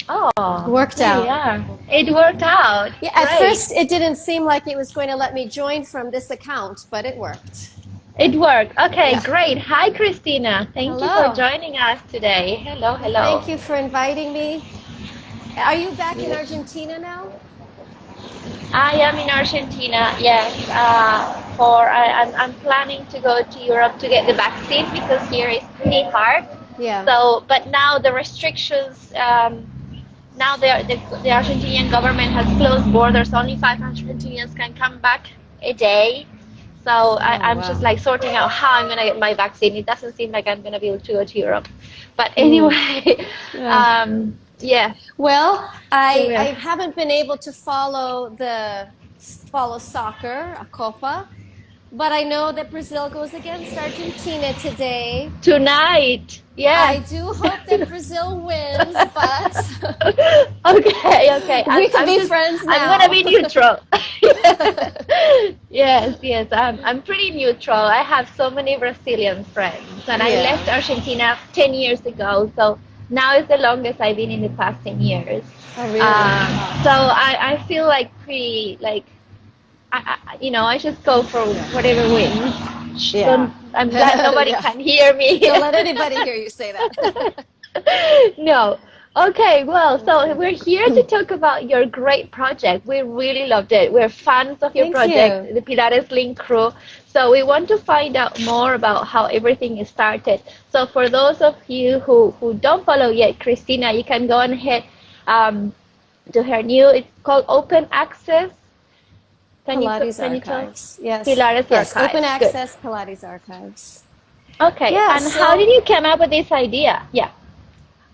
Oh, Worked there you out. are. It worked out. Yeah, at Great. first it didn't seem like it was going to let me join from this account, but it worked. It worked. Okay, Yeah. great. Hi, Christina. Thank you for Hello. joining us today. Hello, Well, hello. thank you for inviting me. Are you back in Argentina now? I am in Argentina, yes. I'm planning to go to Europe to get the vaccine because here is pretty hard. Yeah. So, but now the restrictions, now the Argentinian government has closed borders. Only 500 Argentinians can come back a day. So Oh, I'm just wow. like sorting out how I'm gonna get my vaccine. It doesn't seem like I'm gonna be able to go to Europe. But Mm. anyway, Yeah. yeah. Well, So I yeah. haven't been able to follow soccer, a Copa, but I know that Brazil goes against Argentina today. Tonight, I yes. do hope that Brazil wins, but Okay, okay. we can be friends I'm gonna now. be neutral. Yes, yes. I'm pretty neutral. I have so many Brazilian friends, and I Yeah. left Argentina 10 years ago. So now is the longest I've been in the past 10 years. Oh, really? So I feel like pretty like I just go for whatever wins. Yeah. Don't, I'm glad nobody Yeah. can hear me. Don't let anybody hear you say that. No. Okay, well, so Okay. we're here to talk about your great project. We really loved it. We're fans of your Thank project, you. the Pilates Link crew. So we want to find out more about how everything is started. So for those of you who don't follow yet, Christina, you can go ahead to her new, it's called Open Access. Pilates Can you tell? Archives. Yes. Pilates Yes. Open Archives. Good. access Pilates Archives. Okay, Yeah. and how did So you come up with this idea? Yeah.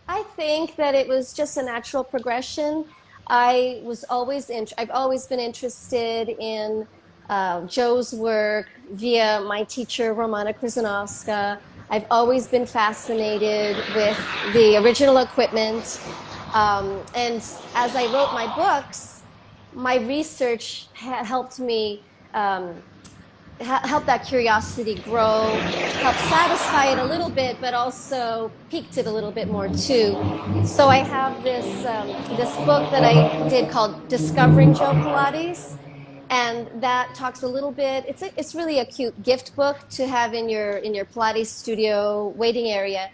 I think that it was just a natural progression. I've always been interested in Joe's work via my teacher, Romana Krzyzanowska. I've always been fascinated with the original equipment. And as I wrote my books, my research helped me help that curiosity grow, help satisfy it a little bit, but also piqued it a little bit more too. So I have this book that I did called Discovering Joe Pilates, and that talks a little bit. It's really a cute gift book to have in your Pilates studio waiting area.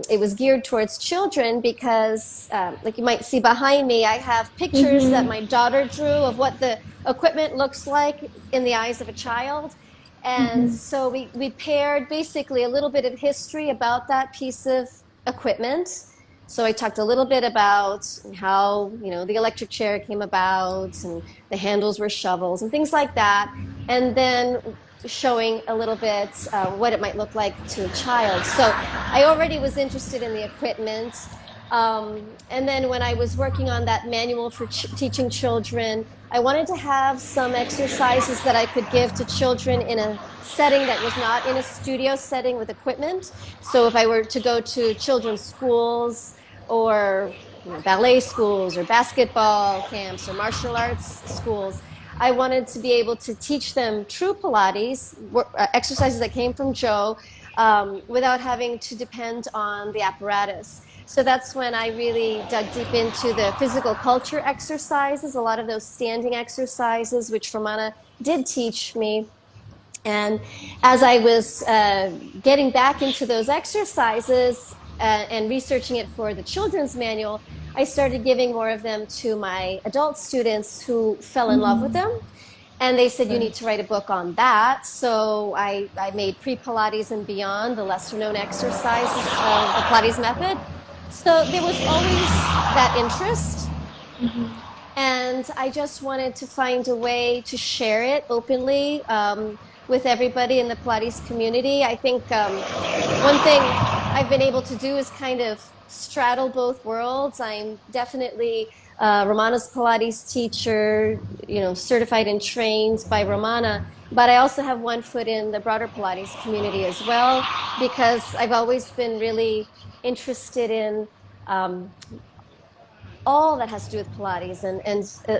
It was geared towards children because, like you might see behind me, I have pictures that Mm-hmm. my daughter drew of what the equipment looks like in the eyes of a child. And Mm-hmm. so we paired basically a little bit of history about that piece of equipment. So I talked a little bit about how, the electric chair came about and the handles were shovels and things like that. And then showing a little bit what it might look like to a child. So I already was interested in the equipment. And then when I was working on that manual for teaching children, I wanted to have some exercises that I could give to children in a setting that was not in a studio setting with equipment. So if I were to go to children's schools or ballet schools or basketball camps or martial arts schools, I wanted to be able to teach them true Pilates, exercises that came from Joe, without having to depend on the apparatus. So that's when I really dug deep into the physical culture exercises, a lot of those standing exercises, which Romana did teach me. And as I was getting back into those exercises and researching it for the children's manual, I started giving more of them to my adult students who fell in love with them. And they said, you need to write a book on that. So I made Pre-Pilates and Beyond, the lesser known exercises of the Pilates method. So there was always that interest. And I just wanted to find a way to share it openly with everybody in the Pilates community. I think one thing I've been able to do is kind of straddle both worlds. I'm definitely Romana's Pilates teacher, certified and trained by Romana, but I also have one foot in the broader Pilates community as well, because I've always been really interested in all that has to do with Pilates. And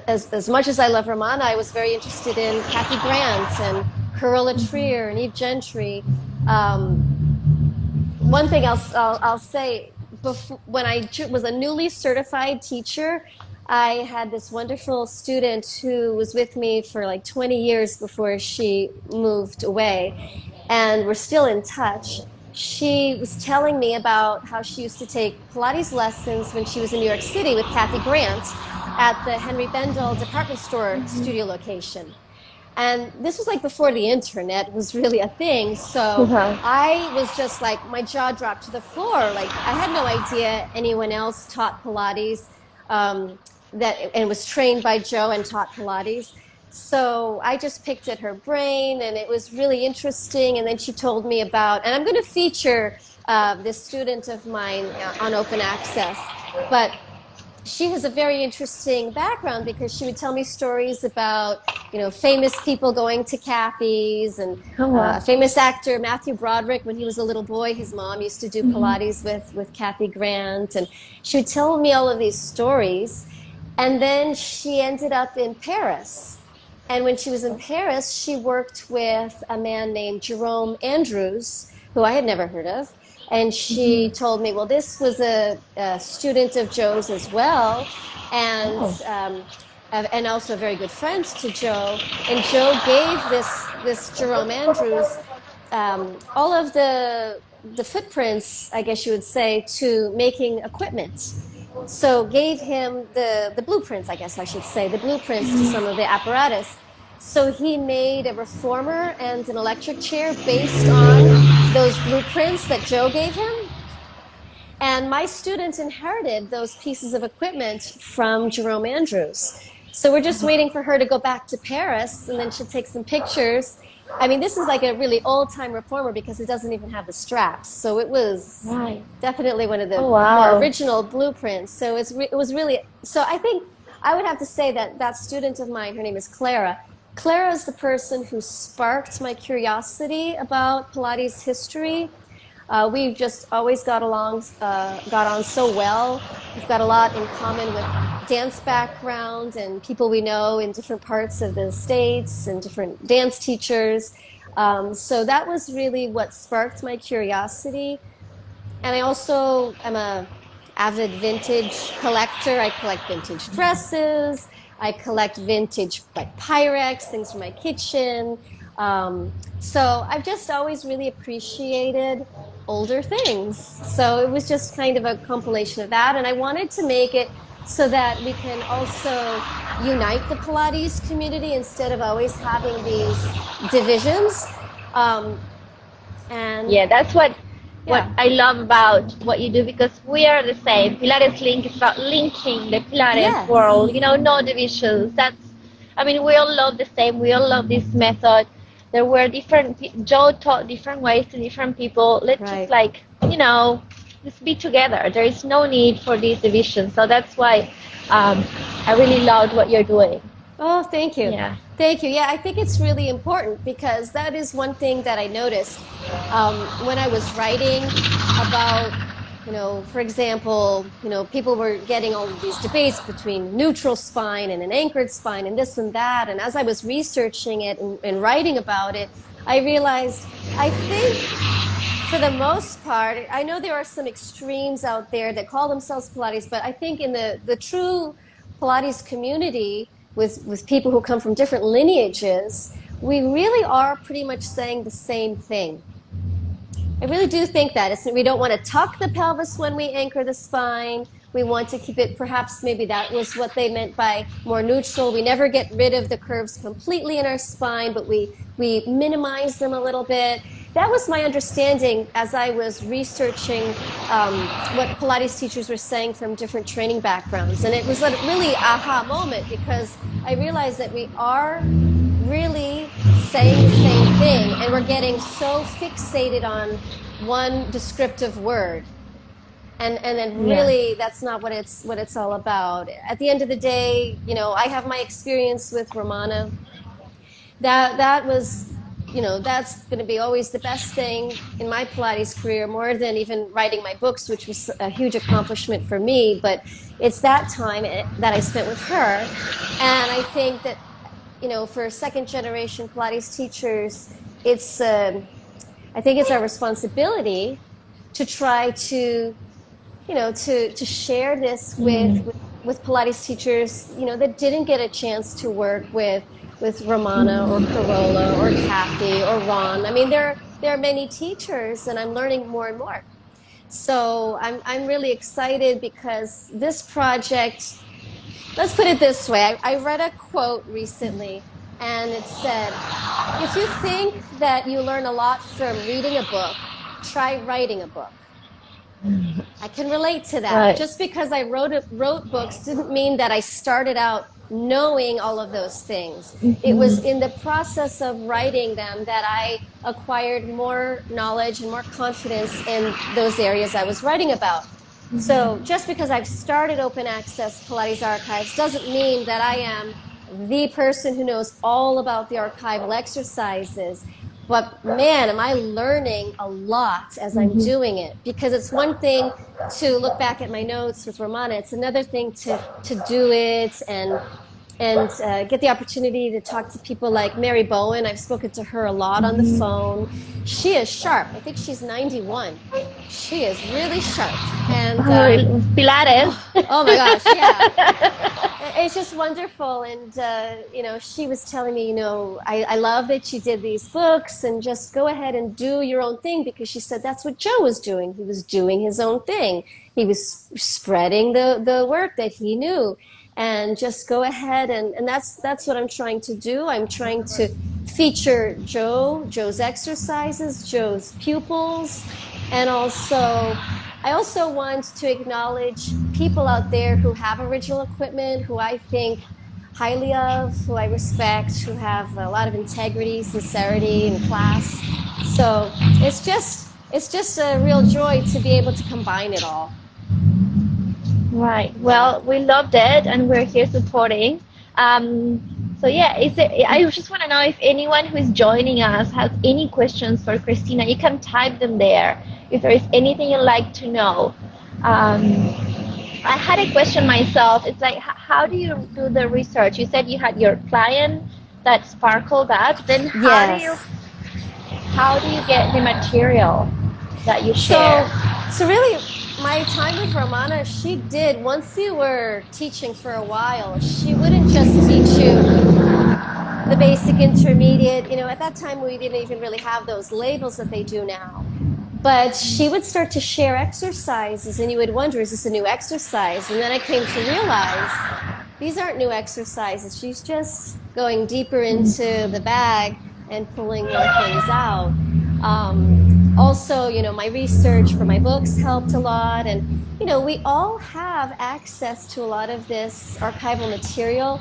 as much as I love Romana, I was very interested in Kathy Grant and Carol Trier and Eve Gentry. one thing I'll say, before, when I was a newly certified teacher, I had this wonderful student who was with me for like 20 years before she moved away, and we're still in touch. She was telling me about how she used to take Pilates lessons when she was in New York City with Kathy Grant at the Henry Bendel department store studio location. And this was like before the internet was really a thing. So Uh-huh. I was just like, my jaw dropped to the floor. Like, I had no idea anyone else taught Pilates, um, and was trained by Joe and taught Pilates. So I just picked at her brain, and it was really interesting. And then she told me about, and I'm going to feature this student of mine on Open Access. But she has a very interesting background because she would tell me stories about, famous people going to Kathy's, and Oh, a wow. famous actor, Matthew Broderick, when he was a little boy, his mom used to do Mhm. Pilates with Kathy Grant. And she would tell me all of these stories. And then she ended up in Paris. And when she was in Paris, she worked with a man named Jerome Andrews, who I had never heard of. And she Mhm. told me, well, this was a student of Joe's as well, and Oh. and also a very good friend to Joe. And Joe gave this Jerome Andrews all of the footprints, I guess you would say, to making equipment. So gave him the blueprints, I guess I should say, the blueprints to some of the apparatus. So he made a reformer and an electric chair based on those blueprints that Joe gave him. And my student inherited those pieces of equipment from Jerome Andrews. So we're just waiting for her to go back to Paris, and then she'll take some pictures. I mean, this is like a really old time reformer because it doesn't even have the straps. So it was Right. definitely one of the Oh, more wow. original blueprints. So it was really, so I think I would have to say that that student of mine, her name is Clara. Clara is the person who sparked my curiosity about Pilates history. We've just always got on so well. We've got a lot in common with dance background and people we know in different parts of the States and different dance teachers. So that was really what sparked my curiosity. And I also am a avid vintage collector. I collect vintage dresses. I collect vintage like Pyrex, things from my kitchen. So I've just always really appreciated older things. So it was just kind of a compilation of that. And I wanted to make it so that we can also unite the Pilates community instead of always having these divisions. Um, and Yeah, that's what yeah, I love about what you do, because we are the same. Pilates Link is about linking the Pilates yes. world, no divisions. I mean, we all love the same. We all love this method. There were Joe taught different ways to different people. Let's just Right. just be together. There is no need for these divisions. So that's why I really loved what you're doing. Oh, thank you. Yeah. Thank you. Yeah, I think it's really important because that is one thing that I noticed when I was writing about, for example, people were getting all of these debates between neutral spine and an anchored spine and this and that. And as I was researching it and writing about it, I realized I think for the most part, I know there are some extremes out there that call themselves Pilates, but I think in the true Pilates community, with people who come from different lineages, we really are pretty much saying the same thing. I really do think that. We don't want to tuck the pelvis when we anchor the spine. We want to keep it, perhaps maybe that was what they meant by more neutral. We never get rid of the curves completely in our spine, but we minimize them a little bit. That was my understanding as I was researching what Pilates teachers were saying from different training backgrounds. And it was a really aha moment because I realized that we are really saying the same thing, and we're getting so fixated on one descriptive word, and then Yeah. really that's not what it's all about. At the end of the day, I have my experience with Romana. That was, that's going to be always the best thing in my Pilates career, more than even writing my books, which was a huge accomplishment for me. But it's that time that I spent with her, and I think that for second generation Pilates teachers, I think it's our responsibility to try to, to share this with Pilates teachers, that didn't get a chance to work with Romana or Carola or Kathy or Ron. I mean, there are many teachers, and I'm learning more and more. So I'm really excited because this project, let's put it this way. I read a quote recently, and it said, if you think that you learn a lot from reading a book, try writing a book. I can relate to that. Right. Just because I wrote books didn't mean that I started out knowing all of those things. It was in the process of writing them that I acquired more knowledge and more confidence in those areas I was writing about. So just because I've started open access Pilates archives doesn't mean that I am the person who knows all about the archival exercises. But man, am I learning a lot as I'm doing it. Because it's one thing to look back at my notes with Romana. It's another thing to do it and get the opportunity to talk to people like Mary Bowen. I've spoken to her a lot on the phone. She is sharp. I think she's 91. She is really sharp. And Pilates. oh my gosh, yeah. It's just wonderful. And, she was telling me, I love that you did these books and just go ahead and do your own thing, because she said that's what Joe was doing. He was doing his own thing. He was spreading the work that he knew. And just go ahead, and that's what I'm trying to do. I'm trying to feature Joe's exercises, Joe's pupils, and I also want to acknowledge people out there who have original equipment, who I think highly of, who I respect, who have a lot of integrity, sincerity, and class. So it's just a real joy to be able to combine it all. Right. Well, we loved it, and we're here supporting. So yeah, I just want to know if anyone who is joining us has any questions for Christina. You can type them there. If there is anything you'd like to know. I had a question myself. It's like, how do you do the research? You said you had your client that sparkled that. Then how do you get the material that you share? So really, my time with Romana, she did, once you were teaching for a while, she wouldn't just teach you the basic intermediate. At that time, we didn't even really have those labels that they do now. But she would start to share exercises, and you would wonder, is this a new exercise? And then I came to realize these aren't new exercises. She's just going deeper into the bag and pulling more things out. Also, my research for my books helped a lot. And, we all have access to a lot of this archival material.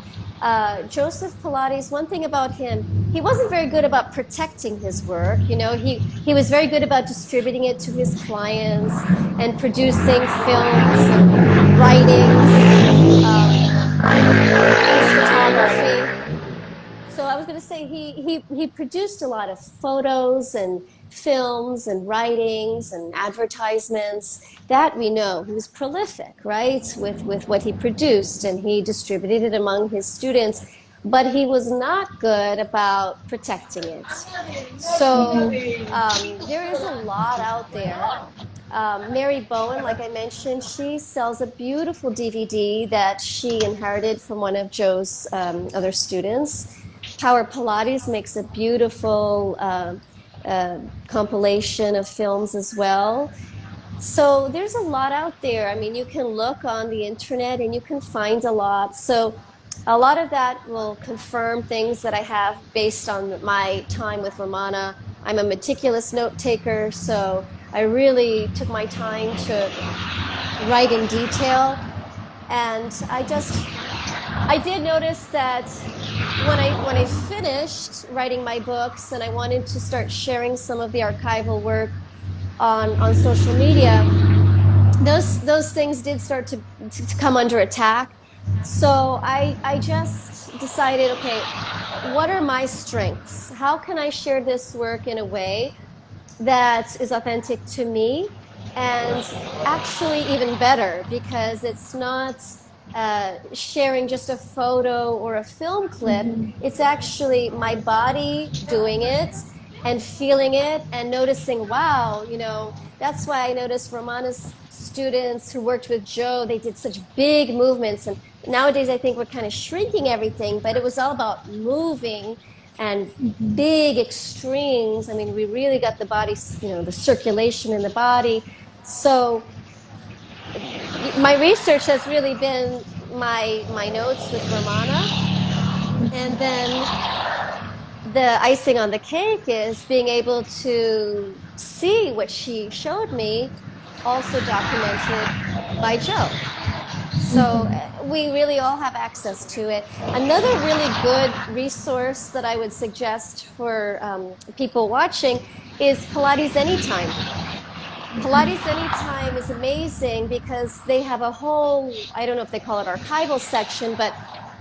Joseph Pilates, one thing about him, he wasn't very good about protecting his work. He was very good about distributing it to his clients and producing films and writings, his photography. So I was going to say he produced a lot of photos and films and writings and advertisements. That we know. He was prolific, right, with what he produced, and he distributed it among his students, but he was not good about protecting it. So there is a lot out there. Mary Bowen, like I mentioned, she sells a beautiful DVD that she inherited from one of Joe's other students. Power Pilates makes a beautiful compilation of films as well. So there's a lot out there. I mean, you can look on the internet and you can find a lot. So a lot of that will confirm things that I have based on my time with Romana. I'm a meticulous note taker, so I really took my time to write in detail. And I did notice that when I finished writing my books and I wanted to start sharing some of the archival work on social media, those things did start to come under attack. So I just decided, okay, what are my strengths? How can I share this work in a way that is authentic to me, and actually even better, because it's not sharing just a photo or a film clip. It's actually my body doing it, and feeling it and noticing, wow, you know, that's why I noticed Romana's students who worked with Joe, they did such big movements. And nowadays, I think we're kind of shrinking everything, but it was all about moving and big extremes. I mean, we really got the body, you know, the circulation in the body. So my research has really been my notes with Romana, and then the icing on the cake is being able to see what she showed me, also documented by Joe. So we really all have access to it. Another really good resource that I would suggest for people watching is Pilates Anytime. Pilates Anytime is amazing because they have a whole, I don't know if they call it archival section, but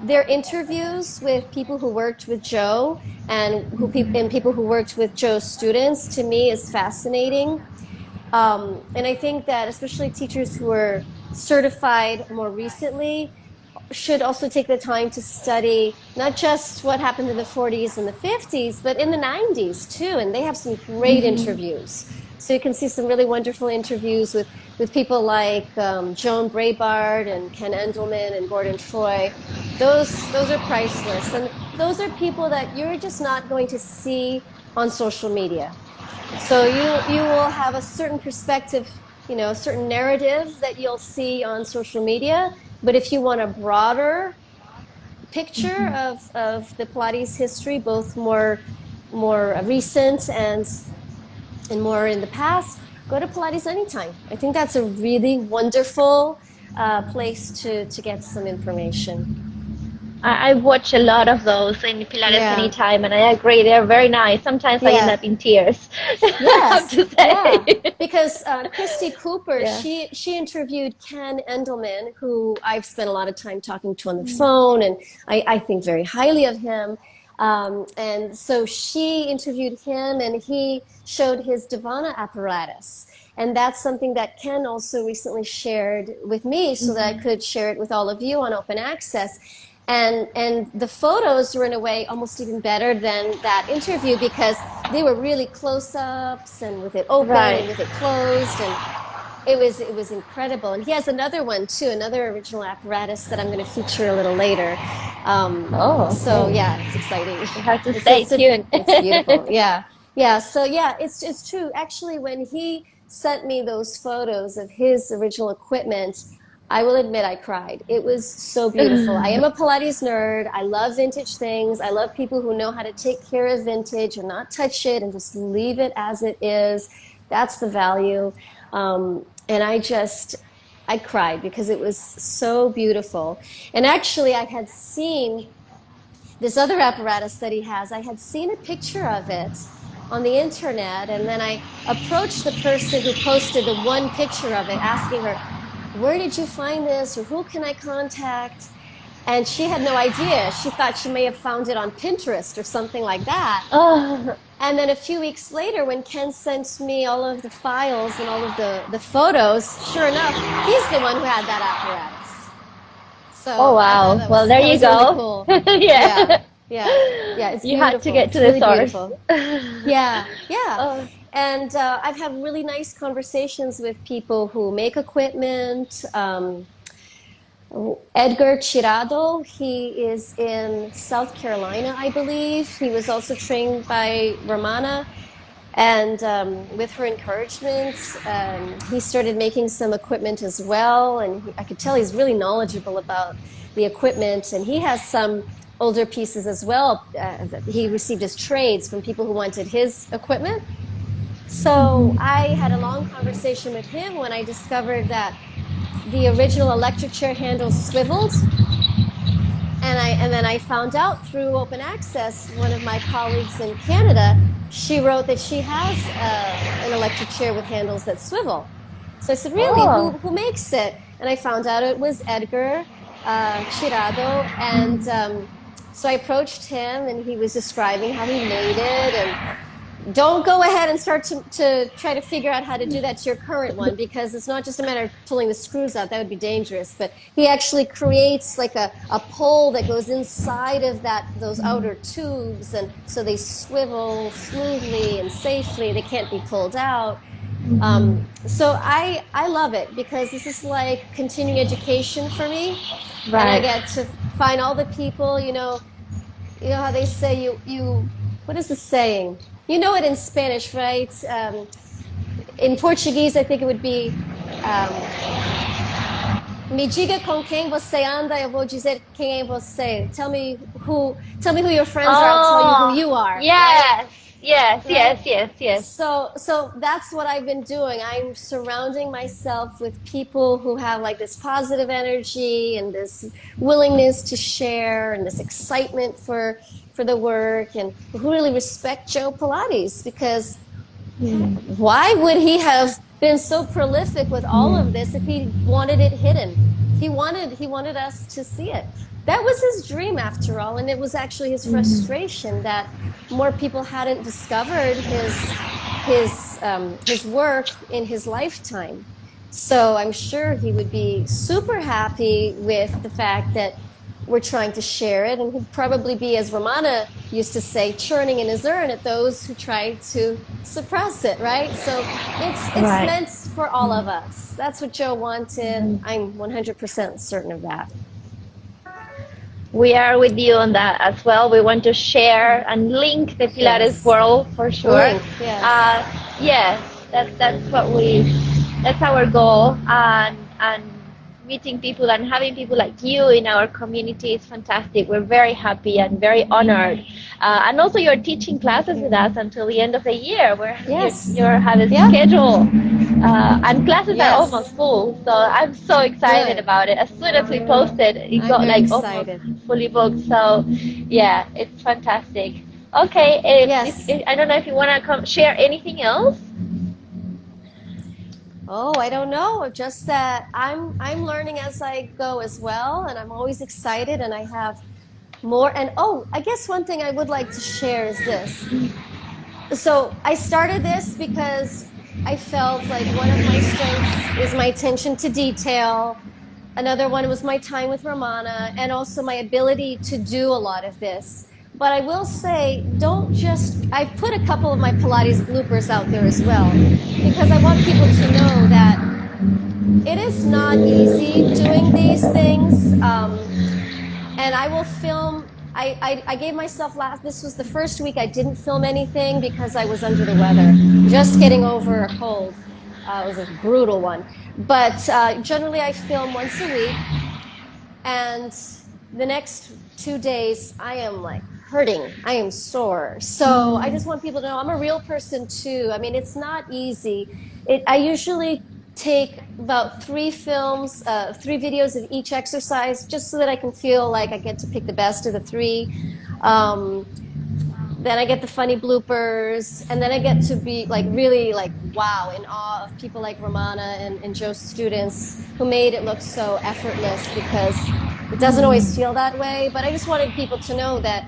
they're interviews with people who worked with Joe and people who worked with Joe's students. To me, is fascinating. And I think that especially teachers who are certified more recently should also take the time to study not just what happened in the 40s and the 50s, but in the 90s too. And they have some great interviews. So you can see some really wonderful interviews with people like Joan Brabard and Ken Endelman and Gordon Troy. Those are priceless. And those are people that you're just not going to see on social media. So you will have a certain perspective, you know, a certain narrative that you'll see on social media. But if you want a broader picture of the Pilates history, both more recent and more in the past, go to Pilates Anytime. I think that's a really wonderful place to get some information. I watch a lot of those in Pilates Yeah. Anytime, and I agree, they're very nice. Sometimes I end Yeah. up in tears, I have Yes. to Yeah. say. Because Christy Cooper, Yeah. she interviewed Ken Endelman, who I've spent a lot of time talking to on the phone, and I think very highly of him. And so she interviewed him, and he showed his Divana apparatus. And that's something that Ken also recently shared with me so that I could share it with all of you on open access. And the photos were in a way almost even better than that interview because they were really close-ups and with it open Right. and with it closed, and it was incredible. And he has another one too, another original apparatus that I'm going to feature a little later. Oh, So okay. yeah, it's exciting. You have to stay tuned. It's beautiful. Yeah, yeah. So yeah, it's true. Actually, when he sent me those photos of his original equipment, I will admit I cried. It was so beautiful. I am a Pilates nerd. I love vintage things. I love people who know how to take care of vintage and not touch it and just leave it as it is. That's the value. And I cried because it was so beautiful. And actually, I had seen this other apparatus that he has. I had seen a picture of it on the internet, and then I approached the person who posted the one picture of it, asking her, where did you find this, or who can I contact? And she had no idea. She thought she may have found it on Pinterest or something like that. Oh, And then a few weeks later, when Ken sent me all of the files and all of the photos, sure enough, he's the one who had that apparatus. So oh I thought wow. Well, there that you was really go. cool. Yeah. Yeah, yeah, it's You had to beautiful. get It's to the really source. beautiful. Yeah, yeah. Oh, And I've had really nice conversations with people who make equipment. Edgar Chirado, he is in South Carolina, I believe. He was also trained by Romana. And with her encouragement, he started making some equipment as well. And I could tell he's really knowledgeable about the equipment. And he has some older pieces as well. He received as trades from people who wanted his equipment. So I had a long conversation with him when I discovered that the original electric chair handles swiveled. And then I found out through open access, one of my colleagues in Canada, she wrote that she has an electric chair with handles that swivel. So I said, really, oh, who makes it? And I found out it was Edgar Chirado. And so I approached him, and he was describing how he made it and don't go ahead and start to try to figure out how to do that to your current one, because it's not just a matter of pulling the screws out. That would be dangerous. But he actually creates like a pole that goes inside of those outer tubes, and so they swivel smoothly and safely. They can't be pulled out. So I love it, because this is like continuing education for me. Right. And I get to find all the people, you know how they say what is the saying? You know it in Spanish, right? In Portuguese, I think it would be, me diga com quem você anda, eu vou dizer quem é você. Tell me who your friends are, I'll tell you who you are. Yes. Right? Yes, Right? yes. So that's what I've been doing. I'm surrounding myself with people who have like this positive energy and this willingness to share and this excitement for the work, and who really respect Joe Pilates, because why would he have been so prolific with all of this if he wanted it hidden? He wanted us to see it. That was his dream, after all, and it was actually his frustration that more people hadn't discovered his work in his lifetime. So I'm sure he would be super happy with the fact that we're trying to share it, and he'd probably be, as Romana used to say, churning in his urn at those who tried to suppress it, right? So it's Right. meant for all of us. That's what Joe wanted. I'm 100% certain of that. We are with you on that as well. We want to share and link the Pilates Yes. world for sure. Link, yes. Yes, that's our goal, and meeting people and having people like you in our community is fantastic. We're very happy and very honored. And also, you're teaching classes with us until the end of the year. Yes. You have a Yeah. schedule, and classes Yes. are almost full. So I'm so excited Good. about it. As soon as we posted, it I'm got very like excited. almost fully booked. So yeah, it's fantastic. Okay, Yes. I don't know if you want to share anything else. Oh, I don't know. Just that I'm learning as I go as well, and I'm always excited, and I have more. And I guess one thing I would like to share is this. So I started this because I felt like one of my strengths is my attention to detail. Another one was my time with Romana, and also my ability to do a lot of this. But I will say, I've put a couple of my Pilates bloopers out there as well, because I want people to know that it is not easy doing these things. And I will film. I gave myself this was the first week I didn't film anything because I was under the weather, just getting over a cold. It was a brutal one. But generally I film once a week, and the next 2 days I am like hurting. I am sore. So I just want people to know I'm a real person too. I mean, it's not easy. I usually take about 3 videos of each exercise, just so that I can feel like I get to pick the best of the 3. Then I get the funny bloopers, and then I get to be like really like wow, in awe of people like Romana and Joe's students who made it look so effortless, because it doesn't always feel that way. But I just wanted people to know that,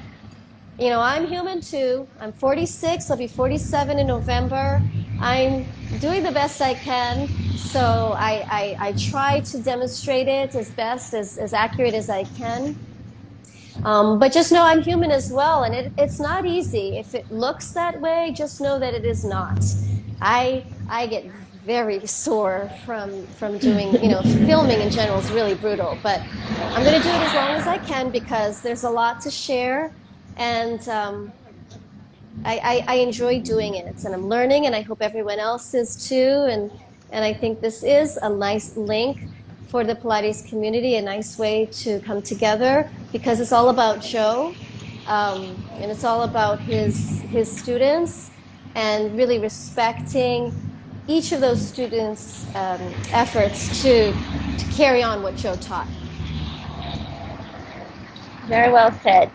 I'm human too. I'm 46. I'll be 47 in November. I'm doing the best I can. So I try to demonstrate it as best, as accurate as I can. But just know I'm human as well. And it's not easy. If it looks that way, just know that it is not. I get very sore from doing, filming in general is really brutal. But I'm going to do it as long as I can, because there's a lot to share. And I enjoy doing it, and I'm learning, and I hope everyone else is too. And I think this is a nice link for the Pilates community, a nice way to come together, because it's all about Joe, and it's all about his students, and really respecting each of those students' efforts to carry on what Joe taught. Very well said.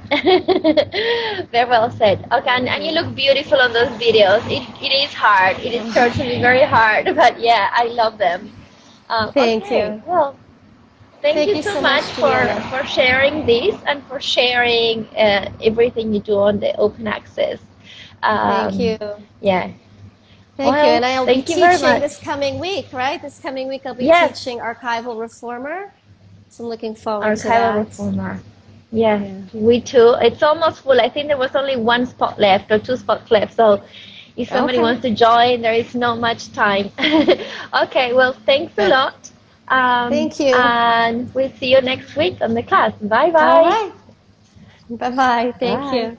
Very well said. Okay, and you look beautiful on those videos. It is hard. It is certainly very hard, but yeah, I love them. Thank you. Well, thank you so much for sharing this, and for sharing everything you do on the open access. Thank you. Yeah. Thank you. Well, And I'll be thank you very teaching much. this coming week, right? This coming week I'll be Yes, teaching Archival Reformer. So I'm looking forward to archival that. reformer. Yeah, Yeah. we too. It's almost full. I think there was only one spot left or two spots left. So if somebody Okay. wants to join, there is not much time. Okay, well, thanks a lot. Thank you. And we'll see you next week on the class. Bye All bye. right. Bye-bye. Thank Bye. you.